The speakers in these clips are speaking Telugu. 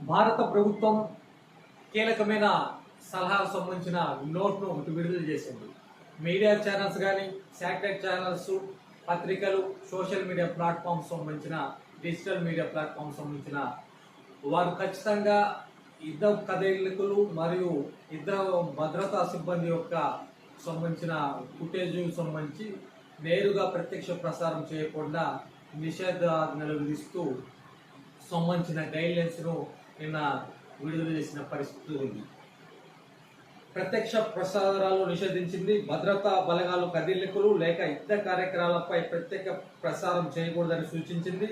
భారత ప్రభుత్వం కీలకమైన సలహాకు సంబంధించిన నోట్ను ఒకటి విడుదల చేసింది. మీడియా ఛానల్స్ కానీ, శాటిలైట్ ఛానల్స్, పత్రికలు, సోషల్ మీడియా ప్లాట్ఫామ్స్ సంబంధించిన, డిజిటల్ మీడియా ప్లాట్ఫామ్స్ సంబంధించిన వారు ఖచ్చితంగా ఇద్దరు కదలికలు మరియు ఇద్దరు భద్రతా సిబ్బంది యొక్క సంబంధించిన ఫుటేజ్ సంబంధించి నేరుగా ప్రత్యక్ష ప్రసారం చేయకుండా నిషేధాజ్ఞలు విధిస్తూ సంబంధించిన గైడ్లైన్స్ను నిన్న విడుదల చేసిన పరిస్థితి ఉంది. ప్రత్యక్ష ప్రసారాలు నిషేధించింది. భద్రతా బలగాలు కదలికలు లేక యుద్ధ కార్యక్రమాలపై ప్రత్యేక ప్రసారం చేయకూడదని సూచించింది.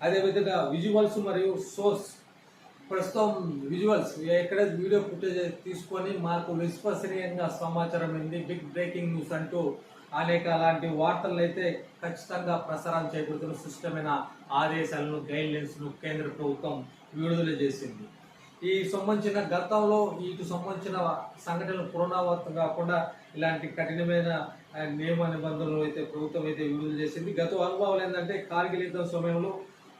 అదేవిధంగా విజువల్స్ మరియు సోర్స్, ప్రస్తుతం విజువల్స్ ఎక్కడ వీడియో ఫుటేజ్ తీసుకొని మాకు విశ్వసనీయంగా సమాచారం ఉంది, బిగ్ బ్రేకింగ్ న్యూస్ అంటూ అనేక అలాంటి వార్తలను అయితే ఖచ్చితంగా ప్రసారం చేయకూడదని స్పష్టమైన ఆదేశాలను, గైడ్లైన్స్ను కేంద్ర ప్రభుత్వం విడుదల చేసింది. ఈ సంబంధించిన గతంలో వీటికి సంబంధించిన సంఘటనలు పునరావృతం కాకుండా ఇలాంటి కఠినమైన నియమ నిబంధనలు అయితే ప్రభుత్వం అయితే విడుదల చేసింది. గత అనుభవాలు ఏంటంటే కార్గిల్ యుద్ధం సమయంలో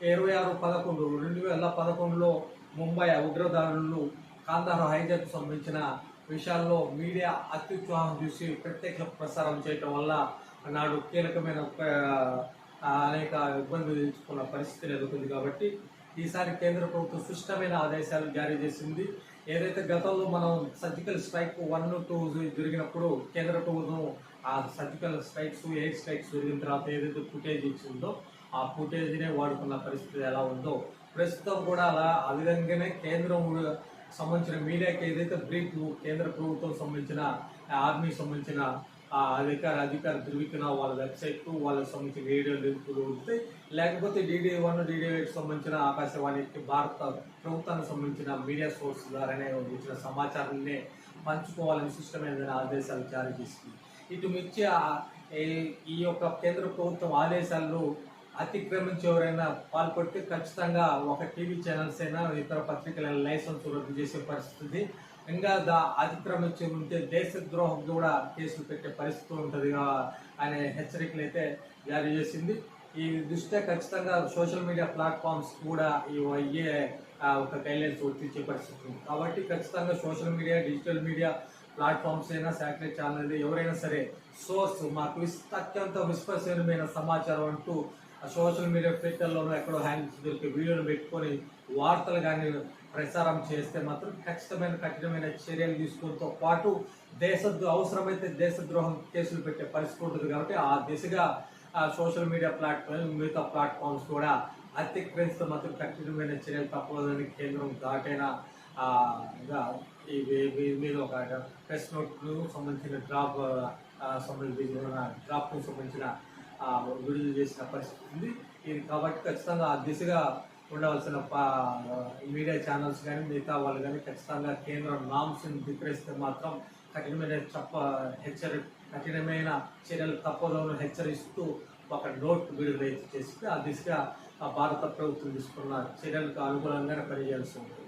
26/11/2011లో ముంబై ఉగ్రదాడులు, కాందహార్ హైజాక్ సంబంధించిన విషయాల్లో మీడియా అత్యుత్సాహం చూసి ప్రత్యక్ష ప్రసారం చేయటం వల్ల నాడు కీలకమైన అనేక ఇబ్బందులు ఎదుర్కొన్న పరిస్థితి ఎదుర్కొంది. కాబట్టి ఈసారి కేంద్ర ప్రభుత్వం స్పష్టమైన ఆదేశాలు జారీ చేసింది. ఏదైతే గతంలో మనం సర్జికల్ స్ట్రైక్ 1, 2 జరిగినప్పుడు కేంద్ర ప్రభుత్వం ఆ సర్జికల్ స్ట్రైక్స్, ఎయిర్ స్ట్రైక్స్ జరిగిన తర్వాత ఏదైతే ఫుటేజ్ ఇచ్చిందో ఆ ఫుటేజ్నే వాడుకున్న పరిస్థితి ఎలా ఉందో ప్రస్తుతం కూడా ఆ విధంగానే కేంద్రం సంబంధించిన మీడియాకి ఏదైతే బ్రీఫ్ కేంద్ర ప్రభుత్వం సంబంధించిన ఆర్మీ సంబంధించిన అధికార ధృవీకరణ వాళ్ళ వెబ్సైట్, వాళ్ళకి సంబంధించిన రేడియో లింకులు ఉంటాయి. లేకపోతే DD1, DD8 సంబంధించిన ఆకాశవాణికి భారత ప్రభుత్వానికి సంబంధించిన మీడియా సోర్స్ ద్వారానే ఇచ్చిన సమాచారాన్ని పంచుకోవాలని సిస్టమైన ఆదేశాలు జారీ చేసింది. ఇటు మించి ఈ యొక్క కేంద్ర ప్రభుత్వం ఆదేశాలను అతిక్రమించి ఎవరైనా పాల్పడితే ఖచ్చితంగా ఒక టీవీ ఛానల్స్ అయినా ఇతర పత్రికల లైసెన్స్ రద్దు చేసే పరిస్థితి, ఇంకా అతిక్రమించి ఉంటే దేశద్రోహం కూడా కేసులు పెట్టే పరిస్థితి ఉంటుంది అనే హెచ్చరికలు అయితే జారీ చేసింది. ఈ దృష్ట్యా ఖచ్చితంగా సోషల్ మీడియా ప్లాట్ఫామ్స్ కూడా అయ్యే ఒక గైడ్లైన్స్ వర్తించే పరిస్థితి ఉంది. కాబట్టి ఖచ్చితంగా social media, digital media platforms అయినా, శాటిలైట్ ఛానల్ ఎవరైనా సరే సోర్స్ మాకు అత్యంత విశ్వసనీయమైన సమాచారం అంటూ సోషల్ మీడియా ట్విట్టర్లోనూ ఎక్కడో హ్యాండిల్స్ దొరికే వీడియోలు పెట్టుకొని వార్తలు కానీ ప్రసారం చేస్తే మాత్రం కఠినమైన చర్యలు తీసుకోవడంతో పాటు అవసరమైతే దేశద్రోహం కేసులు పెట్టే పరిస్థితి ఉంటుంది. కాబట్టి ఆ దిశగా సోషల్ మీడియా మిగతా ప్లాట్ఫామ్స్ కూడా అతిక్రమిస్తే మాత్రం కఠినమైన చర్యలు తప్పదని కేంద్రం ఘాటైన మీద ఒక ప్రెస్ నోట్ను సంబంధించిన డ్రాప్కు సంబంధించిన విడుదల చేసిన పరిస్థితి ఉంది. ఇది కాబట్టి ఖచ్చితంగా ఆ దిశగా ఉండవలసిన మీడియా ఛానల్స్ కానీ మిగతా వాళ్ళు కానీ ఖచ్చితంగా కేంద్ర నామ్స్ని ధిక్కరిస్తే మాత్రం కఠినమైన చర్యలు తప్పదని హెచ్చరిస్తూ ఒక నోట్ విడుదల చేస్తే ఆ దిశగా భారత ప్రభుత్వం తీసుకున్న చర్యలకు అనుకూలంగానే పనిచేయాల్సి ఉంటుంది.